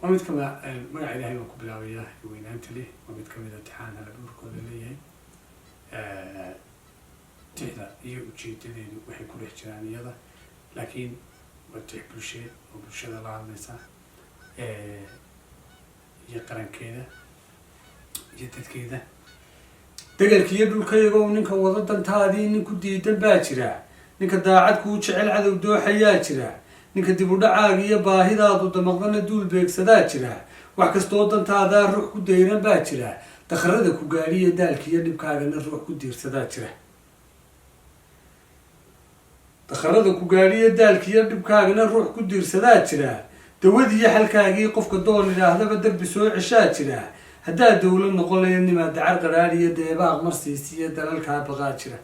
ومد كما ما عليها يوم قبل وياه وين أنت ليه ومد كم إذا امتحان على دور كل اللي هي تهلا يوجي تدين وحي كل احترامي هذا لكن بتحب الشيء وبالشيء الله على النساء يقرن كذا يتد كذا دقل كيدو الكيغو نينك وددن تادي نينك ديدن با جيرا نينك داعد كو جecel cadow dooxayaa jira ninka dib u dhacaaga iyo baahidaadu damaqdana duul beegsadaa jira wax kastoo dantaada ruux ku deyran baa jira dakharada ku gaariyo daalkiyo dhibkaagana ruux ku diirsadaa jira dakharada ku gaariyo daalkiyo dhibkaagana ruux ku diirsadaa jira dawadiyo xalkaagii qofka doon ilaahdaba darbi soo cishaa jira haddaa dawlad noqon lahayd nimaa dacar qaraariyo deebaaq marsiisiyo dalalkaa baqaa jira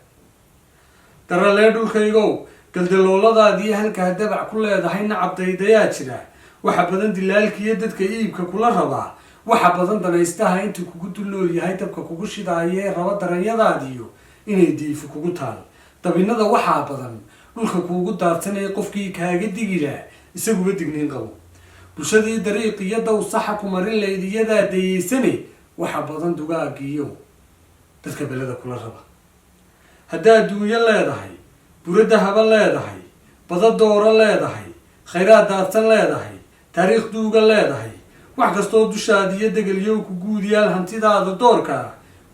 daralee dhulkaygow galdalooladaadii halkaa dabac ku leedahay nacab daydayaa jira waxa badan dilaalkiiyo dadka iibka kula rabaa waxa badan danaystaha intuu kugu dul nool yahay dabka kugu shidaayee raba daranyadaadiyo inay diifi kugu taal dabinada waxaa badan dhulka kuugu daadsanaya qofkii kaaga digila isaguba digniin qabo bulshadii dariiqiyo dow saxa ku marin layd iyadaa dayeysane waxa badan dugaagiyo dadka beleda kula raba haddaa adduunyo leedahay burada haba leedahay bada dooro leedahay khayraad daadsan leedahay taariikh duuga leedahay wax kastoo dushaadiyo degelyow ku guudiyaal hantidaada doorka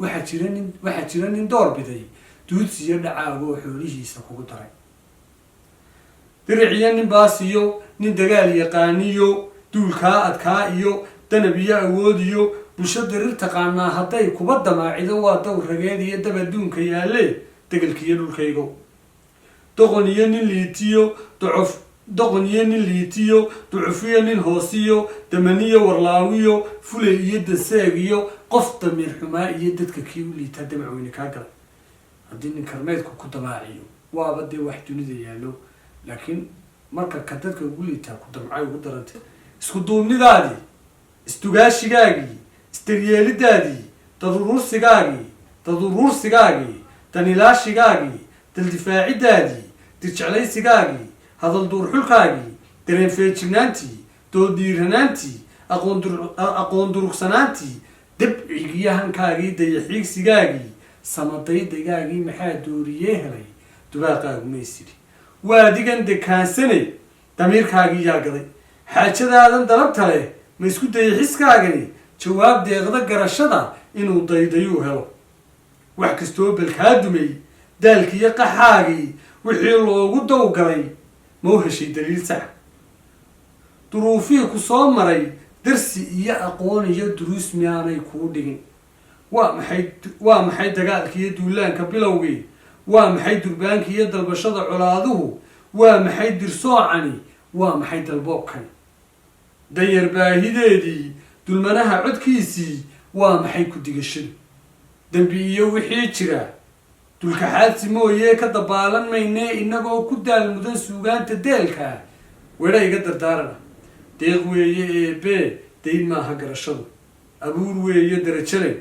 waxaa jira nin door biday duudsiyo dhacaagoo xoolihiisa kugu daray diriciyo nin baasiyo nin dagaal yaqaaniyo duulkaa adkaa iyo danab iyo awood iyo bulsho dirir taqaanaa hadday kuba damaacido waa dowr rageed iyo dab adduunka yaalle degelkiiyo dhulkaygo doqon iyo nin liitiyo ducufiyo nin hoosiyo damaniyo warlaawiyo fulay iyo daseeg iyo qof damiir xumaa iyo dadka kii u liitaa damac weyne kaa galay haddii nin karmeedku ku damaaciyo waaba dee wax dunida yaallo laakiin marka ka dadka ugu liitaa ku damcay ugu darantay isku duubnidaadii isdugaashigaagii isdaryeelidaadii daduruursigaagii danilaashigaagii daldifaacidaadii dirjeclaysigaagii hadal duurxulkaagii dareen feejignaantii doodiiranaantii aqoon durugsanaantii dabcigiyahankaagii dayaxiigsigaagii samadaydagaagii maxaa dooriyee helay dubaaqaagu maysiri waa adigan dekaansane damiirkaagii yaa gaday xaajadaadan dalabta leh ma isku dayaxiskaagani jawaab deeqda garashada inuu daydayuu helo wax kastoo balkaa dumay daalkiiyo qaxaagii wixii loogu dowgalay ma u heshay daliil sax duruufihii ku soo maray darsi iyo aqoon iyo duruus miyaanay kuu dhigin waa maxay dagaalkiiyo duulaanka bilowgii waa maxay durbaanka iyo dalbashada colaaduhu waa maxay dirsoocani waa maxay dalboobkani danyar baahideedii dulmanaha codkiisii waa maxay ku digashadu dembi iyo wixii jira dulkaxaadsi mooyee ka dabaalan maynee inagoo ku daal mudan suugaanta deelka wedha iga dardaarana deeq weeye eebee dayn maaha garashadu abuur weeye darajale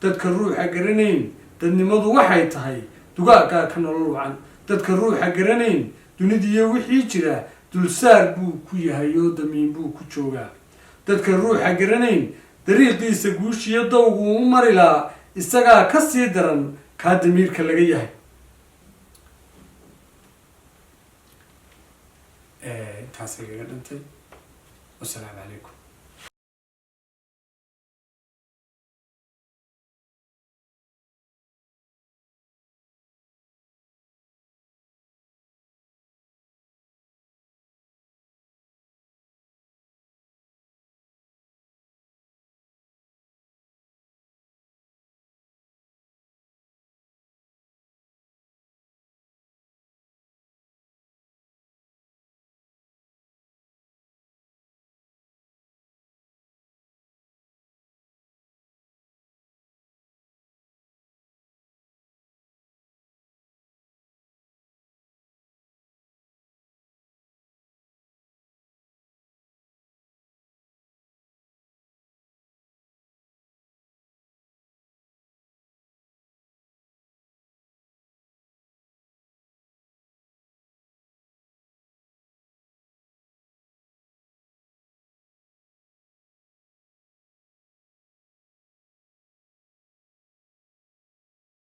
dadka ruuxa garanayn dadnimadu waxay tahay dugaaggaa ka nolol wacan dadka ruuxa garanayn dunidiiyo wixii jira dulsaar buu ku yahay oo damiin buu ku joogaa dadka ruuxa garanayn dariiqiisa guushiyo dawguu u mari lahaa isagaa ka sii daran kaa damiirka laga yahay intaasay kaga dhintay wasalaamu calaykum